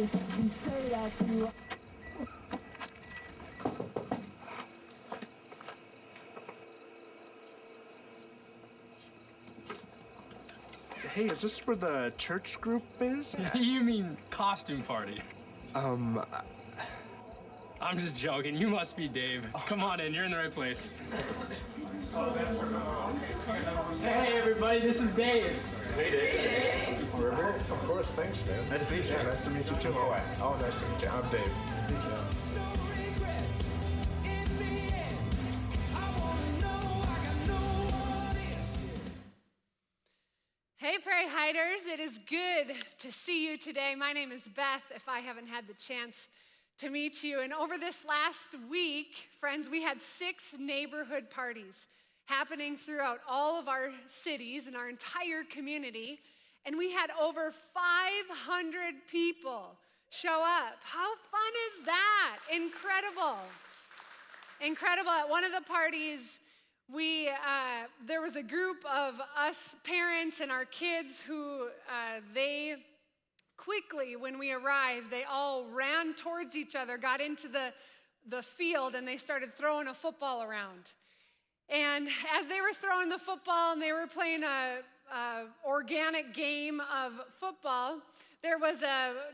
Hey, is this where the church group is? You mean costume party? I'm just joking. You must be Dave. Come on in. You're in the right place. Hey, everybody. This is Dave. Hey, Dave. River? Of course, thanks, man. Nice to meet you. Yeah, nice to meet you, too. Oh, nice to meet you. I'm Dave. Nice to meet you. Hey, Prairie Heights, it is good to see you today. My name is Beth, if I haven't had the chance to meet you. And over this last week, friends, we had 6 neighborhood parties happening throughout all of our cities and our entire community. And we had over 500 people show up. How fun is that? Incredible. Incredible. At one of the parties, there was a group of us parents and our kids who they quickly, when we arrived, they all ran towards each other, got into the field, and they started throwing a football around. And as they were throwing the football and they were playing a organic game of football, there was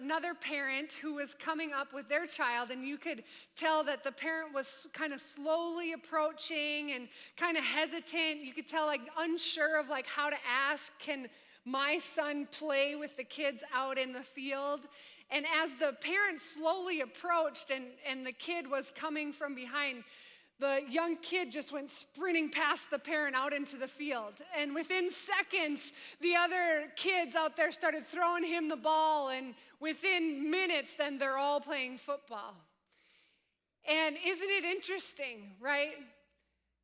another parent who was coming up with their child, and you could tell that the parent was kind of slowly approaching and kind of hesitant. You could tell, like, unsure of, like, how to ask, can my son play with the kids out in the field? And as the parent slowly approached and the kid was coming from behind, the young kid just went sprinting past the parent out into the field. And within seconds, the other kids out there started throwing him the ball. And within minutes, then they're all playing football. And isn't it interesting, right?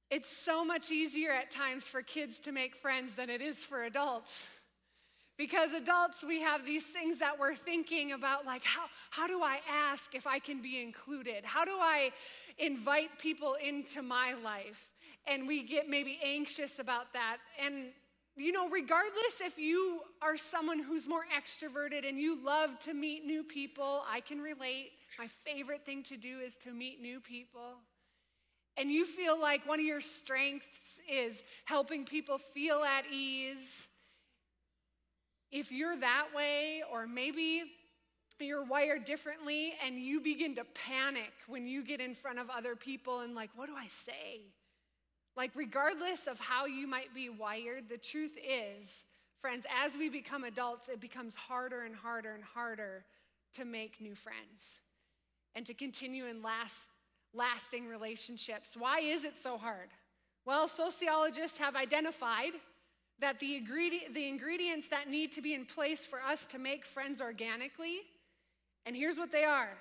It's so much easier at times for kids to make friends than it is for adults. Because adults, we have these things that we're thinking about, like, how do I ask if I can be included? How do I invite people into my life? And we get maybe anxious about that. And, you know, regardless if you are someone who's more extroverted and you love to meet new people, I can relate. My favorite thing to do is to meet new people. And you feel like one of your strengths is helping people feel at ease. If you're that way, or maybe you're wired differently and you begin to panic when you get in front of other people and, like, what do I say? Like, regardless of how you might be wired, the truth is, friends, as we become adults, it becomes harder and harder and harder to make new friends and to continue in lasting relationships. Why is it so hard? Well, sociologists have identified that the ingredients that need to be in place for us to make friends organically, and here's what they are: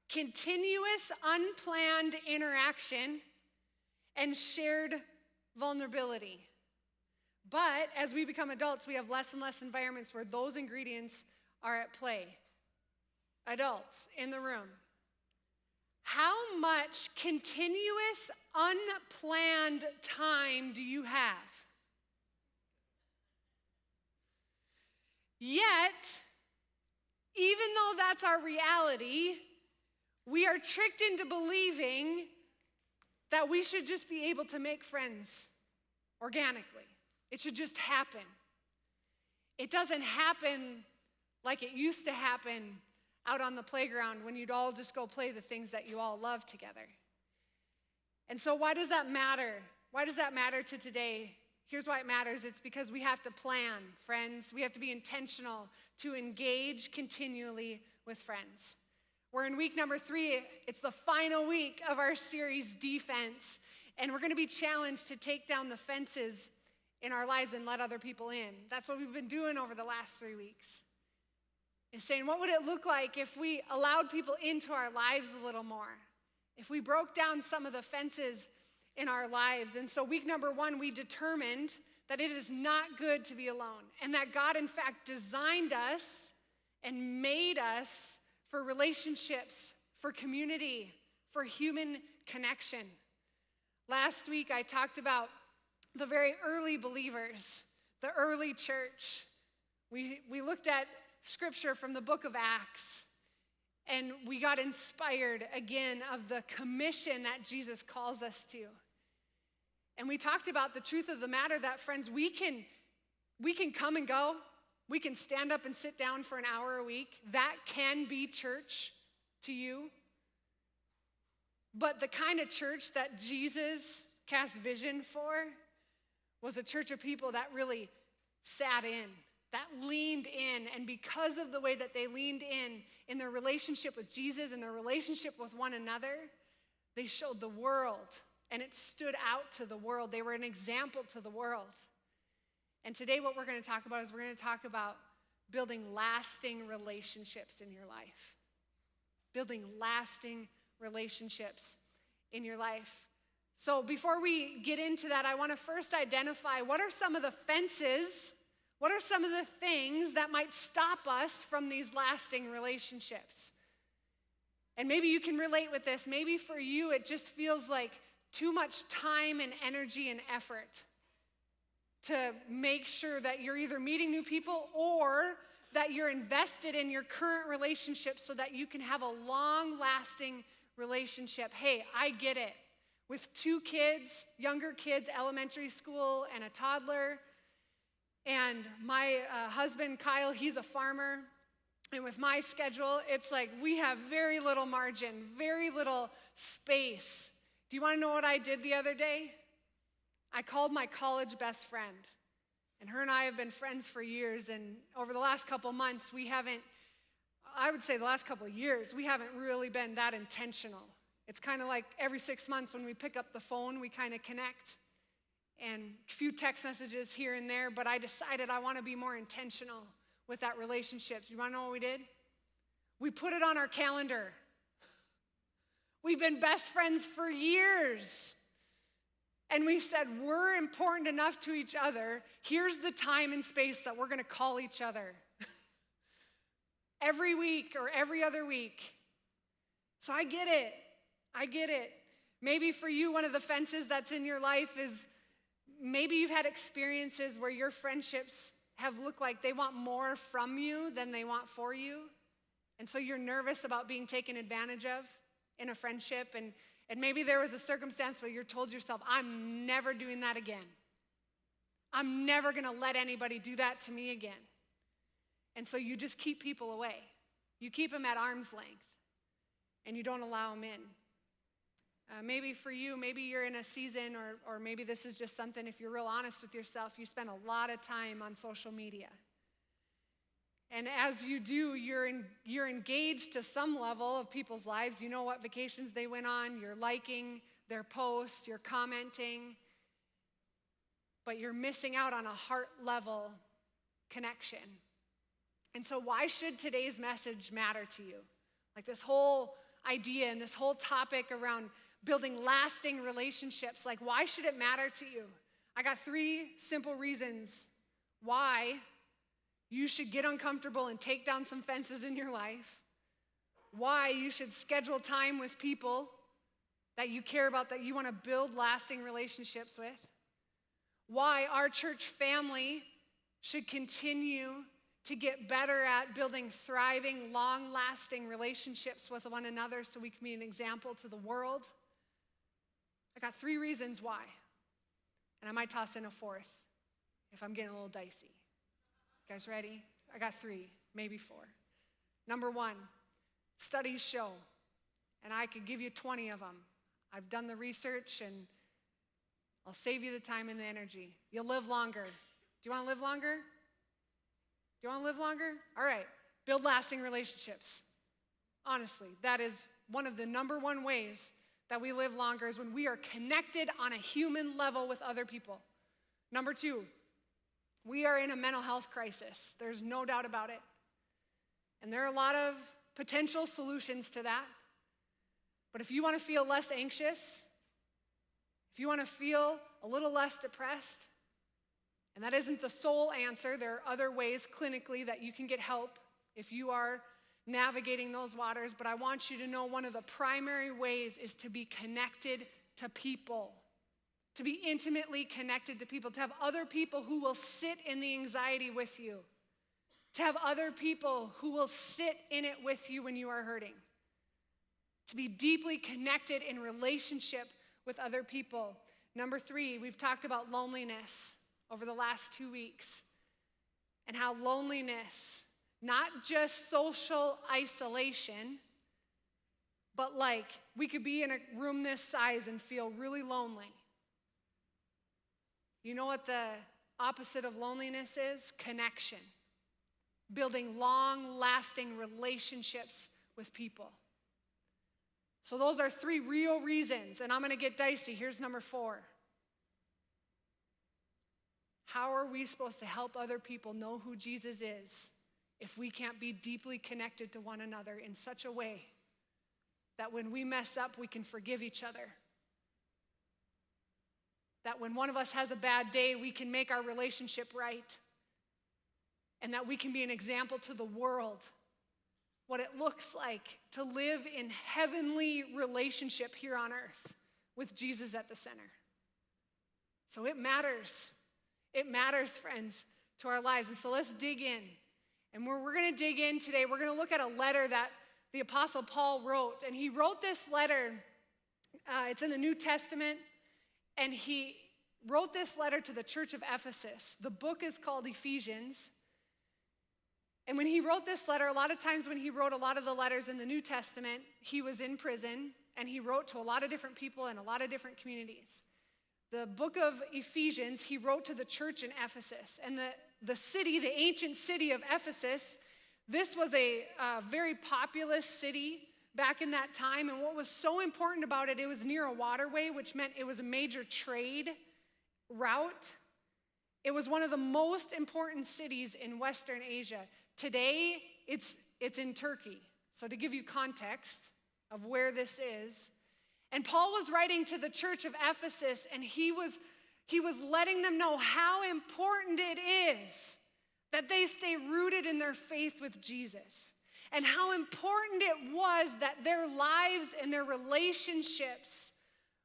continuous, unplanned interaction and shared vulnerability. But as we become adults, we have less and less environments where those ingredients are at play. Adults in the room, how much continuous, unplanned time do you have? Yet, even though that's our reality, we are tricked into believing that we should just be able to make friends organically. It should just happen. It doesn't happen like it used to happen out on the playground when you'd all just go play the things that you all love together. And so why does that matter? Why does that matter to today? Here's why it matters. It's because we have to plan, friends. We have to be intentional to engage continually with friends. We're in week number 3. It's the final week of our series, Defense. And we're going to be challenged to take down the fences in our lives and let other people in. That's what we've been doing over the last 3 weeks. Is saying, what would it look like if we allowed people into our lives a little more? If we broke down some of the fences in our lives. And so week number 1, we determined that it is not good to be alone, and that God, in fact, designed us and made us for relationships, for community, for human connection. Last week, I talked about the very early believers, the early church. We looked at scripture from the book of Acts, And we got inspired again of the commission that Jesus calls us to. And we talked about the truth of the matter that, friends, we can come and go. We can stand up and sit down for an hour a week. That can be church to you. But the kind of church that Jesus cast vision for was a church of people that really sat in, that leaned in. And because of the way that they leaned in their relationship with Jesus and their relationship with one another, they showed the world, and it stood out to the world. They were an example to the world. And today what we're going to talk about is we're going to talk about building lasting relationships in your life. Building lasting relationships in your life. So before we get into that, I want to first identify what are some of the fences, what are some of the things that might stop us from these lasting relationships. And maybe you can relate with this. Maybe for you it just feels like too much time and energy and effort to make sure that you're either meeting new people or that you're invested in your current relationship so that you can have a long-lasting relationship. Hey, I get it. With 2 kids, younger kids, elementary school, and a toddler, and my husband, Kyle, he's a farmer, and with my schedule, it's like we have very little margin, very little space. Do you want to know what I did the other day? I called my college best friend, and her and I have been friends for years, and over the last couple months, I would say the last couple of years, we haven't really been that intentional. It's kind of like every 6 months when we pick up the phone, we kind of connect, and a few text messages here and there, but I decided I want to be more intentional with that relationship. You want to know what we did? We put it on our calendar. We've been best friends for years. And we said, we're important enough to each other. Here's the time and space that we're going to call each other. Every week or every other week. So I get it. I get it. Maybe for you, one of the fences that's in your life is maybe you've had experiences where your friendships have looked like they want more from you than they want for you. And so you're nervous about being taken advantage of in a friendship. And maybe there was a circumstance where you're told yourself, I'm never doing that again. I'm never going to let anybody do that to me again. And so you just keep people away. You keep them at arm's length, and you don't allow them in. Maybe for you, maybe you're in a season, or maybe this is just something, if you're real honest with yourself, you spend a lot of time on social media. And as you do, you're engaged to some level of people's lives. You know what vacations they went on. You're liking their posts. You're commenting. But you're missing out on a heart-level connection. And so why should today's message matter to you? Like this whole idea and this whole topic around building lasting relationships, like why should it matter to you? I got 3 simple reasons why you should get uncomfortable and take down some fences in your life, why you should schedule time with people that you care about, that you want to build lasting relationships with, why our church family should continue to get better at building thriving, long-lasting relationships with one another so we can be an example to the world. I got 3 reasons why. And I might toss in a 4th if I'm getting a little dicey. You guys ready? I got 3, maybe 4. Number 1, studies show, and I could give you 20 of them. I've done the research, and I'll save you the time and the energy. You'll live longer. Do you want to live longer? Do you want to live longer? All right, build lasting relationships. Honestly, that is one of the number 1 ways that we live longer is when we are connected on a human level with other people. Number 2, we are in a mental health crisis. There's no doubt about it. And there are a lot of potential solutions to that. But if you want to feel less anxious, if you want to feel a little less depressed, and that isn't the sole answer, there are other ways clinically that you can get help if you are navigating those waters, but I want you to know one of the primary ways is to be connected to people, to be intimately connected to people, to have other people who will sit in the anxiety with you. to have other people who will sit in it with you when you are hurting, to be deeply connected in relationship with other people. Number 3, we've talked about loneliness over the last 2 weeks, and how loneliness, not just social isolation, but like we could be in a room this size and feel really lonely. You know what the opposite of loneliness is? Connection. Building long-lasting relationships with people. So those are 3 real reasons, and I'm going to get dicey. Here's number 4. How are we supposed to help other people know who Jesus is if we can't be deeply connected to one another in such a way that when we mess up, we can forgive each other? That when one of us has a bad day, we can make our relationship right. And that we can be an example to the world what it looks like to live in heavenly relationship here on earth with Jesus at the center. So it matters. It matters, friends, to our lives. And so let's dig in. And we're going to dig in today. We're going to look at a letter that the Apostle Paul wrote. And he wrote this letter. It's in the New Testament. And he wrote this letter to the church of Ephesus. The book is called Ephesians. And when he wrote this letter, a lot of times when he wrote a lot of the letters in the New Testament, he was in prison, and he wrote to a lot of different people in a lot of different communities. The book of Ephesians, he wrote to the church in Ephesus. And the city, the ancient city of Ephesus, this was a very populous city back in that time. And what was so important about it, it was near a waterway, which meant it was a major trade route. It was one of the most important cities in Western Asia. Today, it's in Turkey. So to give you context of where this is, and Paul was writing to the church of Ephesus, and he was letting them know how important it is that they stay rooted in their faith with Jesus, and how important it was that their lives and their relationships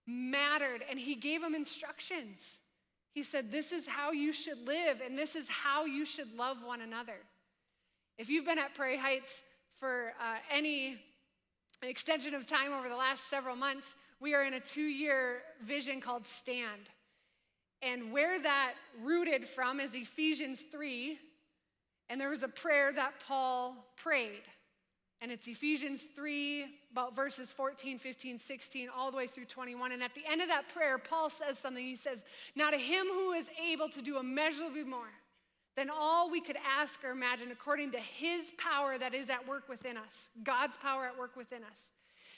mattered. And he gave them instructions. He said, this is how you should live, and this is how you should love one another. If you've been at Prairie Heights for any extension of time over the last several months, we are in a 2-year vision called Stand. And where that rooted from is Ephesians 3, and there was a prayer that Paul prayed. And it's Ephesians 3, about verses 14, 15, 16, all the way through 21. And at the end of that prayer, Paul says something. He says, now to him who is able to do immeasurably more than all we could ask or imagine, according to his power that is at work within us, God's power at work within us.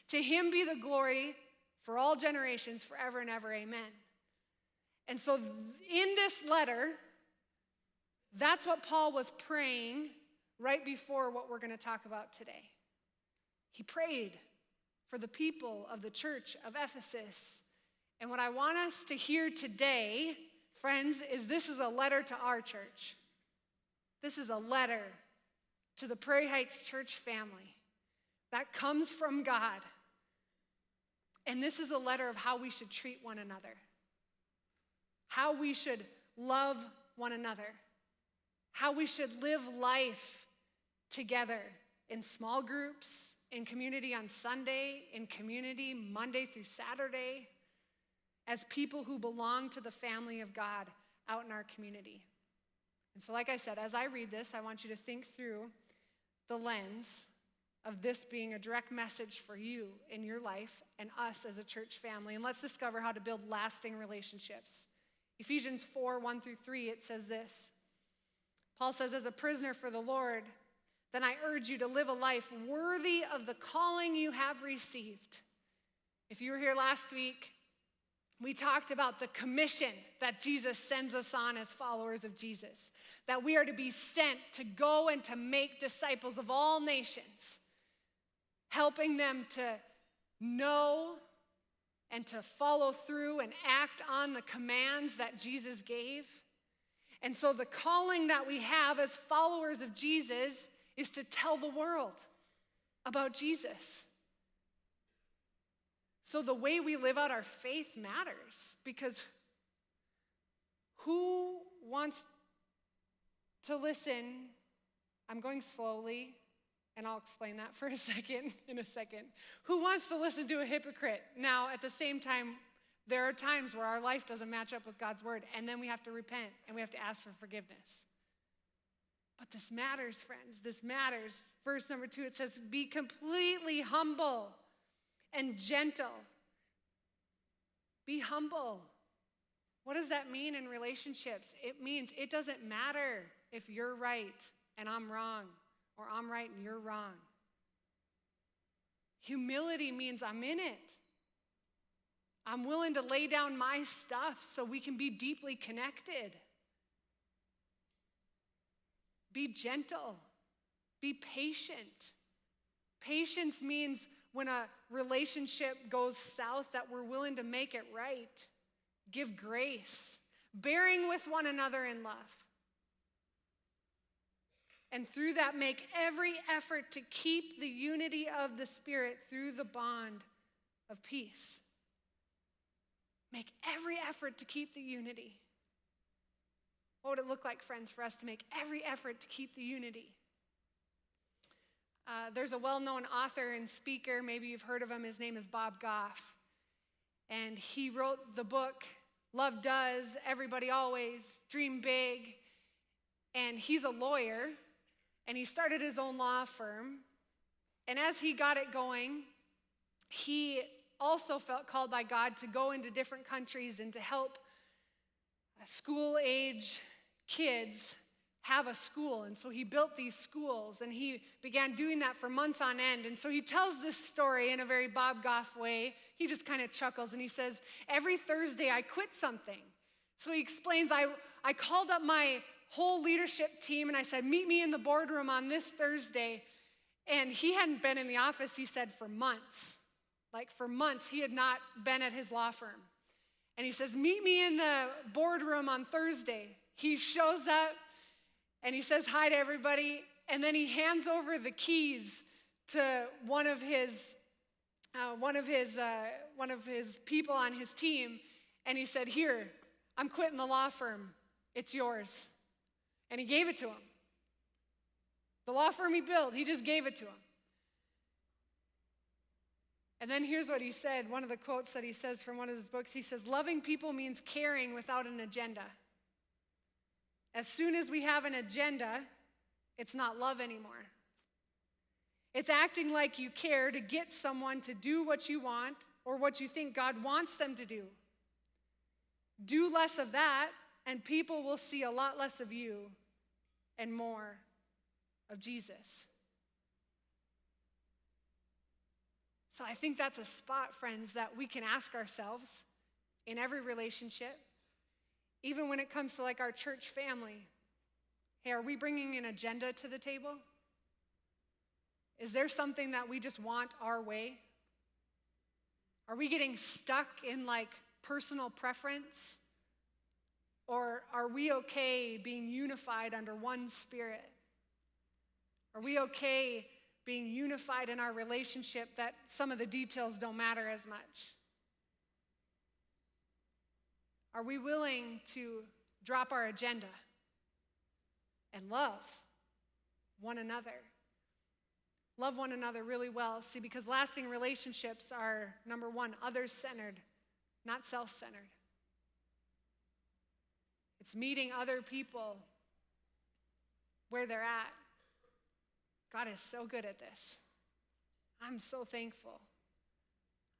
To him be the glory for all generations, forever and ever, amen. And so in this letter, that's what Paul was praying right before what we're going to talk about today. He prayed for the people of the church of Ephesus. And what I want us to hear today, friends, is this is a letter to our church. This is a letter to the Prairie Heights church family that comes from God. And this is a letter of how we should treat one another, how we should love one another, how we should live life together in small groups, in community on Sunday, in community Monday through Saturday, as people who belong to the family of God out in our community. And so like I said, as I read this, I want you to think through the lens of this being a direct message for you in your life and us as a church family. And let's discover how to build lasting relationships. Ephesians 4, 1 through 3, it says this. Paul says, as a prisoner for the Lord, then I urge you to live a life worthy of the calling you have received. If you were here last week, we talked about the commission that Jesus sends us on as followers of Jesus, that we are to be sent to go and to make disciples of all nations, helping them to know and to follow through and act on the commands that Jesus gave. And so the calling that we have as followers of Jesus is to tell the world about Jesus. So the way we live out our faith matters, because who wants to listen? I'm going slowly, and I'll explain that for a second, in a second. Who wants to listen to a hypocrite? Now, at the same time, there are times where our life doesn't match up with God's word, and then we have to repent, and we have to ask for forgiveness. But this matters, friends. This matters. Verse number 2, it says, be completely humble and gentle. Be humble. What does that mean in relationships? It means it doesn't matter if you're right and I'm wrong, or I'm right and you're wrong. Humility means I'm in it. I'm willing to lay down my stuff so we can be deeply connected. Be gentle. Be patient. Patience means when a relationship goes south that we're willing to make it right. Give grace. Bearing with one another in love. And through that, make every effort to keep the unity of the Spirit through the bond of peace. Make every effort to keep the unity. What would it look like, friends, for us to make every effort to keep the unity? There's a well-known author and speaker, maybe you've heard of him, his name is Bob Goff. And he wrote the book, Love Does, Everybody Always, Dream Big. And he's a lawyer, and he started his own law firm. And as he got it going, he also felt called by God to go into different countries and to help school-age kids have a school. And so he built these schools, and he began doing that for months on end. And so he tells this story in a very Bob Goff way. He just kind of chuckles, and he says, every Thursday I quit something. So he explains, I called up my whole leadership team, and I said, meet me in the boardroom on this Thursday. And he hadn't been in the office, he said, for months. Like for months, he had not been at his law firm. And he says, meet me in the boardroom on Thursday. He shows up, and he says hi to everybody, and then he hands over the keys to one of his people on his team, and he said, here, I'm quitting the law firm. It's yours. And he gave it to him. The law firm he built, he just gave it to him. And then here's what he said, one of the quotes that he says from one of his books. He says, loving people means caring without an agenda. As soon as we have an agenda, it's not love anymore. It's acting like you care to get someone to do what you want or what you think God wants them to do. Do less of that, and people will see a lot less of you and more of Jesus. So I think that's a spot, friends, that we can ask ourselves in every relationship, even when it comes to like our church family. Hey, are we bringing an agenda to the table? Is there something that we just want our way? Are we getting stuck in like personal preference? Or are we okay being unified under one Spirit? Are we okay being unified in our relationship that some of the details don't matter as much? Are we willing to drop our agenda and love one another? Love one another really well. See, because lasting relationships are, number one, others-centered, not self-centered. It's meeting other people where they're at. God is so good at this. I'm so thankful.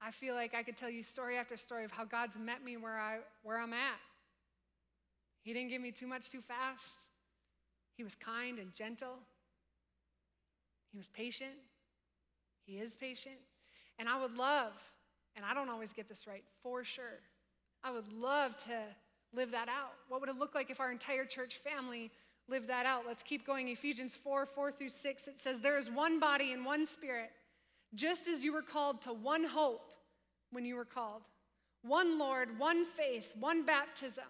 I feel like I could tell you story after story of how God's met me where I'm at. He didn't give me too much too fast. He was kind and gentle. He was patient. He is patient. And I would love, and I don't always get this right, for sure, I would love to live that out. What would it look like if our entire church family lived that out? Let's keep going. Ephesians 4:4-6, it says, there is one body and one Spirit, just as you were called to one hope when you were called. One Lord, one faith, one baptism,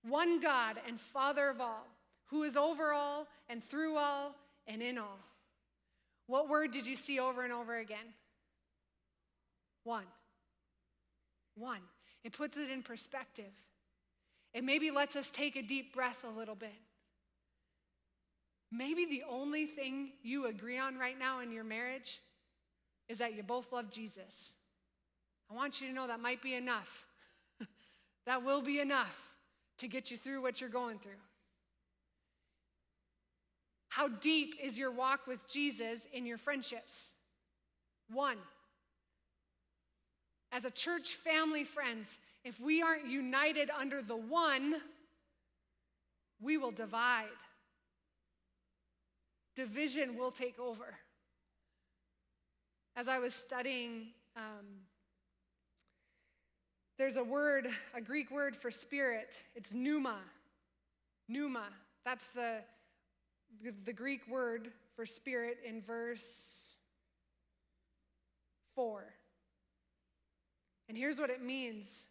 one God and Father of all, who is over all and through all and in all. What word did you see over and over again? One. One. It puts it in perspective. It maybe lets us take a deep breath a little bit. maybe the only thing you agree on right now in your marriage is that you both love Jesus. I want you to know that might be enough. That will be enough to get you through what you're going through. How deep is your walk with Jesus in your friendships? 1. As a church family, friends, if we aren't united under the one, we will divide. Division will take over. As I was studying, there's a Greek word for spirit. It's pneuma. Pneuma. That's the Greek word for spirit in verse 4. And here's what it means.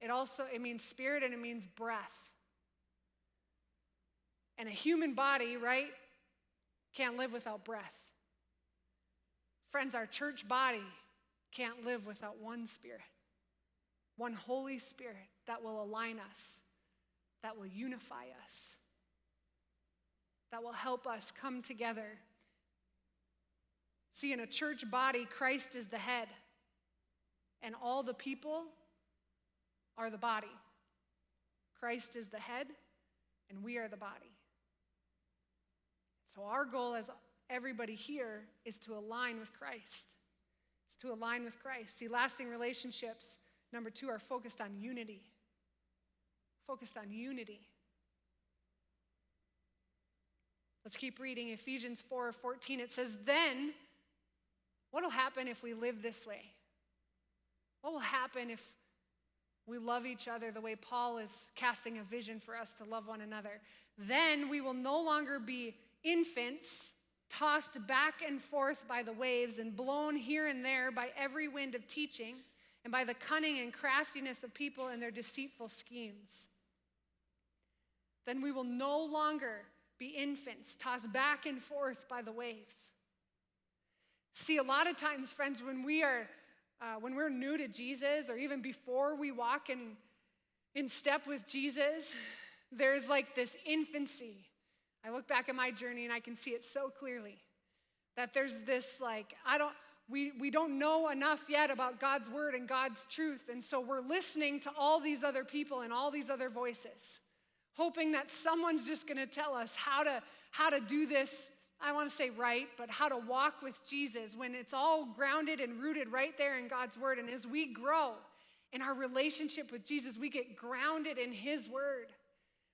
It means spirit and it means breath. And a human body, right, can't live without breath. Friends, our church body can't live without one spirit, one Holy Spirit that will align us, that will unify us, that will help us come together. See, in a church body, Christ is the head, and all the people are the body. Christ is the head, and we are the body. So our goal as everybody here is to align with Christ. Is to align with Christ. See, lasting relationships, number 2, are focused on unity. Focused on unity. Let's keep reading Ephesians 4:14. It says, then, what will happen if we live this way? What will happen if we love each other the way Paul is casting a vision for us to love one another? Then we will no longer be infants, tossed back and forth by the waves and blown here and there by every wind of teaching and by the cunning and craftiness of people and their deceitful schemes. Then we will no longer be infants, tossed back and forth by the waves. See, a lot of times, friends, when we're new to Jesus, or even before we walk in step with Jesus, there's like this infancy. I look back at my journey and I can see it so clearly. That there's this we don't know enough yet about God's word and God's truth. And so we're listening to all these other people and all these other voices, hoping that someone's just gonna tell us how to do this, I wanna say right, but how to walk with Jesus when it's all grounded and rooted right there in God's word. And as we grow in our relationship with Jesus, we get grounded in his word.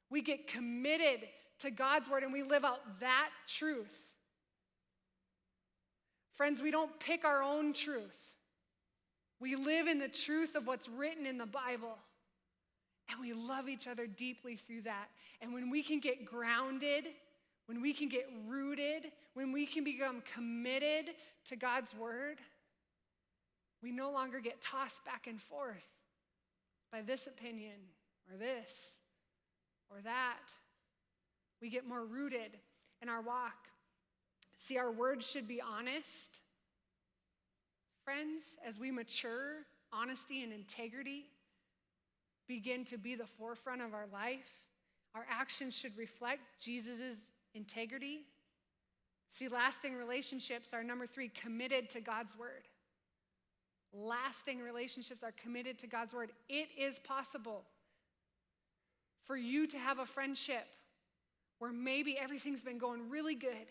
We get committed to God's word and we live out that truth. Friends, we don't pick our own truth. We live in the truth of what's written in the Bible. And we love each other deeply through that. And when we can get grounded, when we can get rooted, when we can become committed to God's word, we no longer get tossed back and forth by this opinion or this or that. We get more rooted in our walk. See, our words should be honest. Friends, as we mature, honesty and integrity begin to be the forefront of our life. Our actions should reflect Jesus' integrity. See, lasting relationships are, number 3, committed to God's word. Lasting relationships are committed to God's word. It is possible for you to have a friendship where maybe everything's been going really good,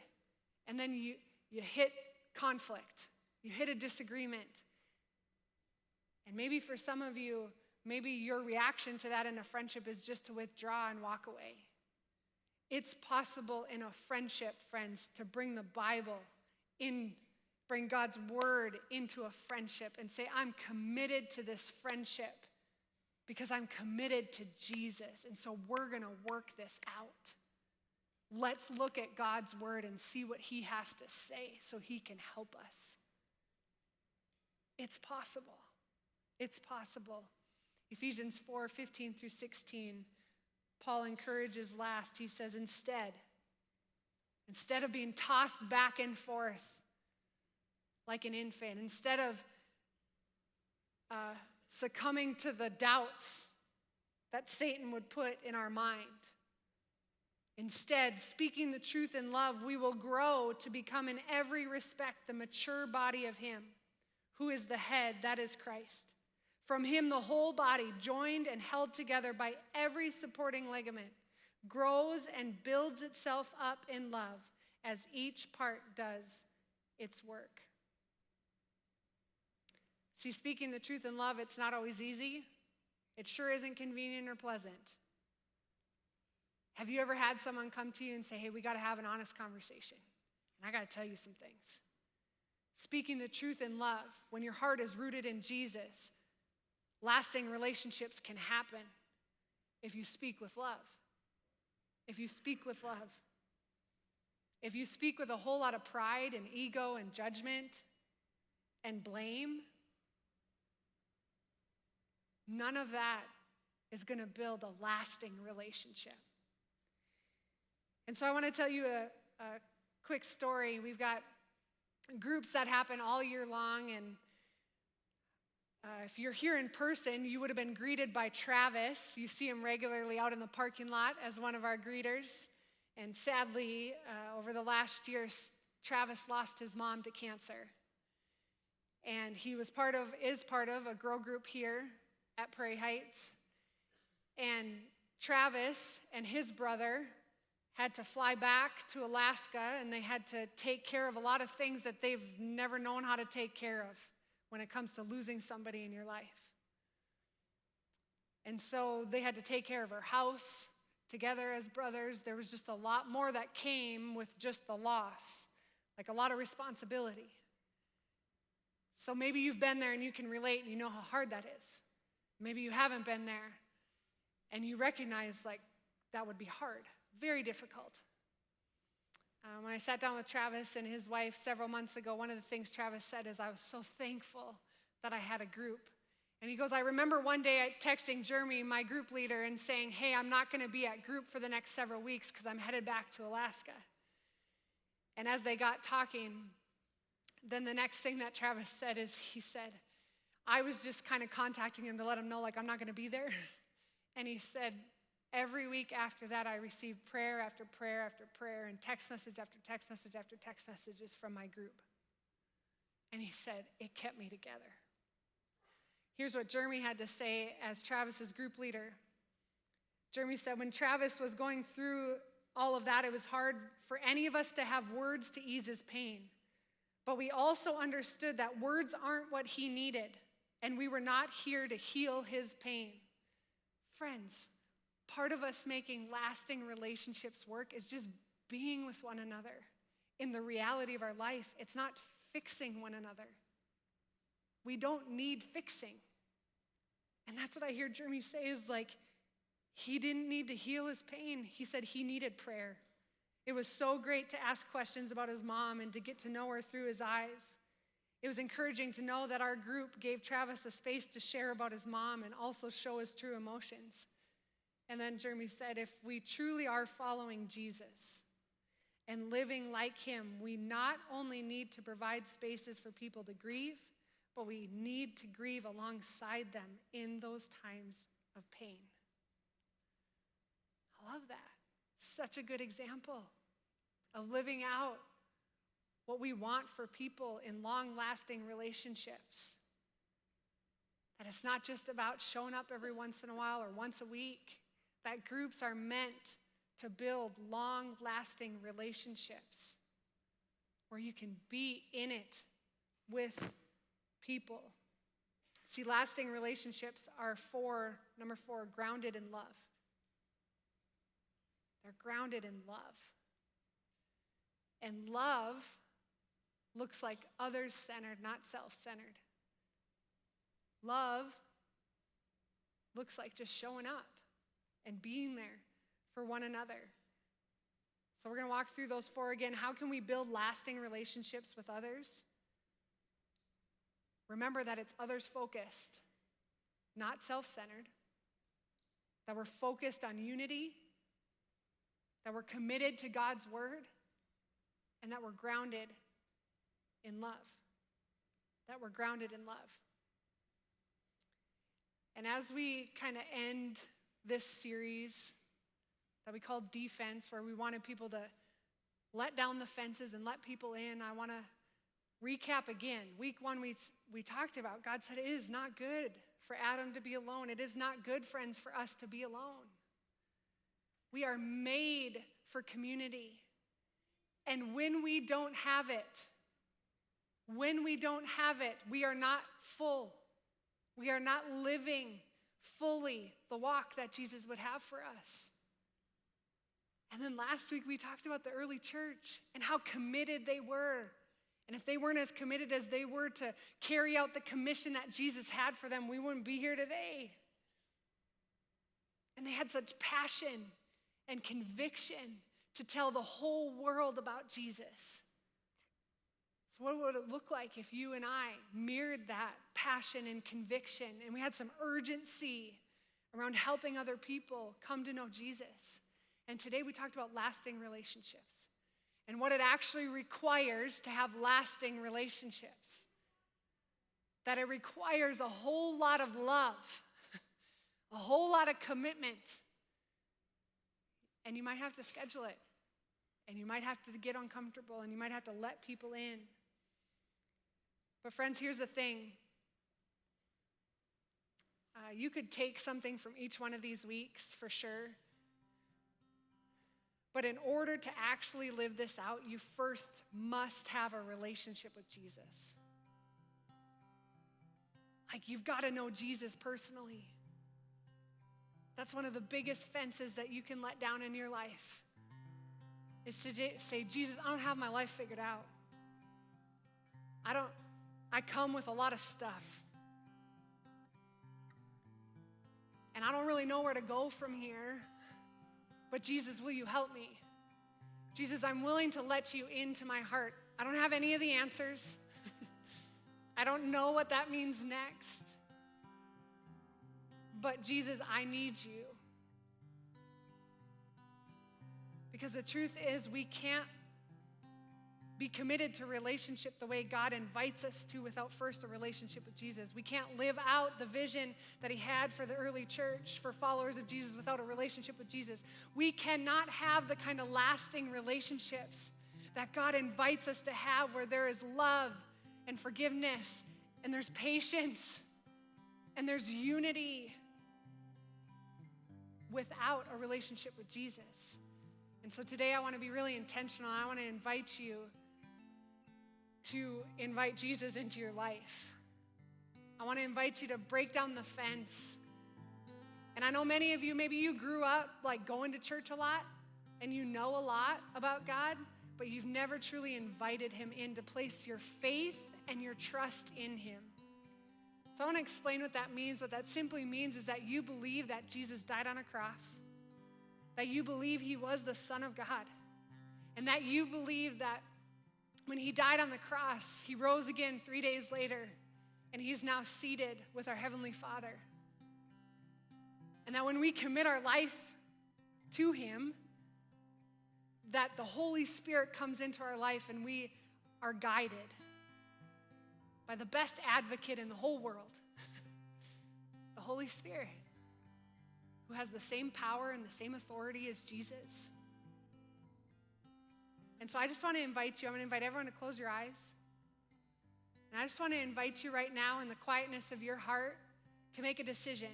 and then you hit conflict, you hit a disagreement. And maybe for some of you, maybe your reaction to that in a friendship is just to withdraw and walk away. It's possible in a friendship, friends, to bring the Bible in, bring God's word into a friendship and say, I'm committed to this friendship because I'm committed to Jesus. And so we're going to work this out. Let's look at God's word and see what he has to say so he can help us. It's possible. It's possible. Ephesians 4:15 through 16, Paul encourages last. He says, instead of being tossed back and forth like an infant, instead of succumbing to the doubts that Satan would put in our mind, Instead, speaking the truth in love, we will grow to become in every respect the mature body of him, who is the head, that is Christ. From him, the whole body, joined and held together by every supporting ligament, grows and builds itself up in love as each part does its work. See, speaking the truth in love, it's not always easy. It sure isn't convenient or pleasant. Have you ever had someone come to you and say, hey, we got to have an honest conversation, and I got to tell you some things? Speaking the truth in love, when your heart is rooted in Jesus, lasting relationships can happen if you speak with love. If you speak with love. If you speak with a whole lot of pride and ego and judgment and blame, none of that is going to build a lasting relationship. And so I want to tell you a quick story. We've got groups that happen all year long, and if you're here in person, you would have been greeted by Travis. You see him regularly out in the parking lot as one of our greeters. And sadly, over the last year, Travis lost his mom to cancer. And he is part of a grow group here at Prairie Heights. And Travis and his brother had to fly back to Alaska, and they had to take care of a lot of things that they've never known how to take care of when it comes to losing somebody in your life. And so they had to take care of her house together as brothers. There was just a lot more that came with just the loss, like a lot of responsibility. So maybe you've been there and you can relate and you know how hard that is. Maybe you haven't been there and you recognize like that would be hard, very difficult. When I sat down with Travis and his wife several months ago, one of the things Travis said is, I was so thankful that I had a group. And he goes, I remember one day texting Jeremy, my group leader, and saying, hey, I'm not going to be at group for the next several weeks because I'm headed back to Alaska. And as they got talking, then the next thing that Travis said is, he said, I was just kind of contacting him to let him know, like, I'm not going to be there. And he said, every week after that, I received prayer after prayer after prayer and text message after text message after text messages from my group. And he said, it kept me together. Here's what Jeremy had to say as Travis's group leader. Jeremy said, when Travis was going through all of that, it was hard for any of us to have words to ease his pain. But we also understood that words aren't what he needed, and we were not here to heal his pain. Friends, part of us making lasting relationships work is just being with one another in the reality of our life. It's not fixing one another. We don't need fixing. And that's what I hear Jeremy say is like, he didn't need to heal his pain. He said he needed prayer. It was so great to ask questions about his mom and to get to know her through his eyes. It was encouraging to know that our group gave Travis a space to share about his mom and also show his true emotions. And then Jeremy said, if we truly are following Jesus and living like him, we not only need to provide spaces for people to grieve, but we need to grieve alongside them in those times of pain. I love that. Such a good example of living out what we want for people in long-lasting relationships. That it's not just about showing up every once in a while or once a week. That groups are meant to build long-lasting relationships where you can be in it with people. See, lasting relationships are number 4, grounded in love. They're grounded in love. And love looks like others-centered, not self-centered. Love looks like just showing up and being there for one another. So we're going to walk through those 4 again. How can we build lasting relationships with others? Remember that it's others-focused, not self-centered. That we're focused on unity. That we're committed to God's word. And that we're grounded in love. That we're grounded in love. And as we kind of end this series that we called defense, where we wanted people to let down the fences and let people in. I want to recap again. Week 1, we talked about, God said it is not good for Adam to be alone. It is not good, friends, for us to be alone. We are made for community. And when we don't have it, we are not full. We are not living fully the walk that Jesus would have for us. And then last week we talked about the early church and how committed they were. And if they weren't as committed as they were to carry out the commission that Jesus had for them, we wouldn't be here today. And they had such passion and conviction to tell the whole world about Jesus. So what would it look like if you and I mirrored that passion and conviction, and we had some urgency around helping other people come to know Jesus? And today we talked about lasting relationships and what it actually requires to have lasting relationships. That it requires a whole lot of love, a whole lot of commitment. And you might have to schedule it. And you might have to get uncomfortable, and you might have to let people in. But friends, here's the thing. You could take something from each one of these weeks for sure. But in order to actually live this out, you first must have a relationship with Jesus. Like, you've got to know Jesus personally. That's one of the biggest fences that you can let down in your life, is to say, Jesus, I don't have my life figured out. I come with a lot of stuff. And I don't really know where to go from here. But Jesus, will you help me? Jesus, I'm willing to let you into my heart. I don't have any of the answers. I don't know what that means next. But Jesus, I need you. Because the truth is, we can't be committed to relationship the way God invites us to without first a relationship with Jesus. We can't live out the vision that he had for the early church, for followers of Jesus, without a relationship with Jesus. We cannot have the kind of lasting relationships that God invites us to have, where there is love and forgiveness, and there's patience, and there's unity, without a relationship with Jesus. And so today I want to be really intentional. I want to invite you to invite Jesus into your life. I want to invite you to break down the fence. And I know many of you, maybe you grew up like going to church a lot and you know a lot about God, but you've never truly invited him in to place your faith and your trust in him. So I want to explain what that means. What that simply means is that you believe that Jesus died on a cross, that you believe he was the Son of God, and that you believe that when he died on the cross, he rose again 3 days later, and he's now seated with our Heavenly Father. And that when we commit our life to him, that the Holy Spirit comes into our life and we are guided by the best advocate in the whole world, the Holy Spirit, who has the same power and the same authority as Jesus. And so I just want to invite you, I'm going to invite everyone to close your eyes. And I just want to invite you right now in the quietness of your heart to make a decision.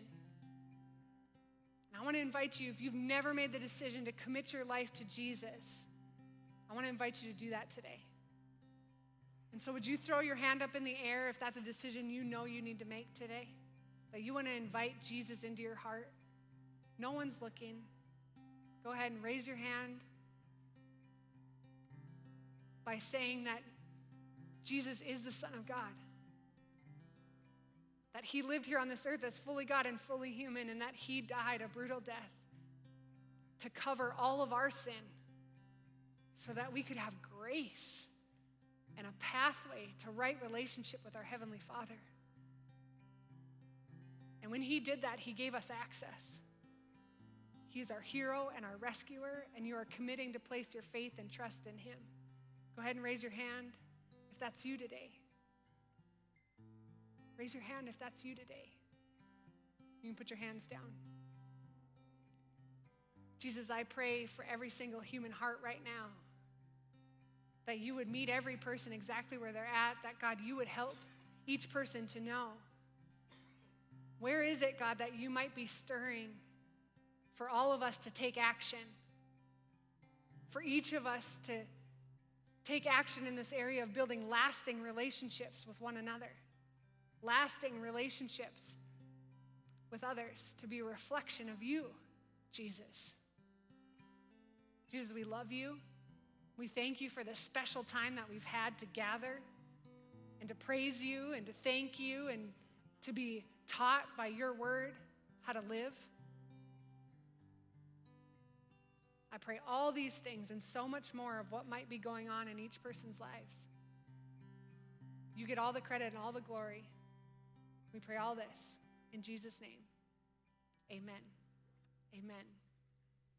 And I want to invite you, if you've never made the decision to commit your life to Jesus, I want to invite you to do that today. And so would you throw your hand up in the air if that's a decision you know you need to make today? That you want to invite Jesus into your heart? No one's looking. Go ahead and raise your hand by saying that Jesus is the Son of God. That he lived here on this earth as fully God and fully human, and that he died a brutal death to cover all of our sin so that we could have grace and a pathway to right relationship with our Heavenly Father. And when he did that, he gave us access. He's our hero and our rescuer, and you are committing to place your faith and trust in him. Go ahead and raise your hand if that's you today. Raise your hand if that's you today. You can put your hands down. Jesus, I pray for every single human heart right now, that you would meet every person exactly where they're at, that, God, you would help each person to know, where is it, God, that you might be stirring for all of us to take action, for each of us to take action in this area of building lasting relationships with one another, lasting relationships with others, to be a reflection of you, Jesus. Jesus, we love you. We thank you for this special time that we've had to gather and to praise you and to thank you and to be taught by your word how to live. I pray all these things and so much more of what might be going on in each person's lives. You get all the credit and all the glory. We pray all this in Jesus' name. Amen. Amen.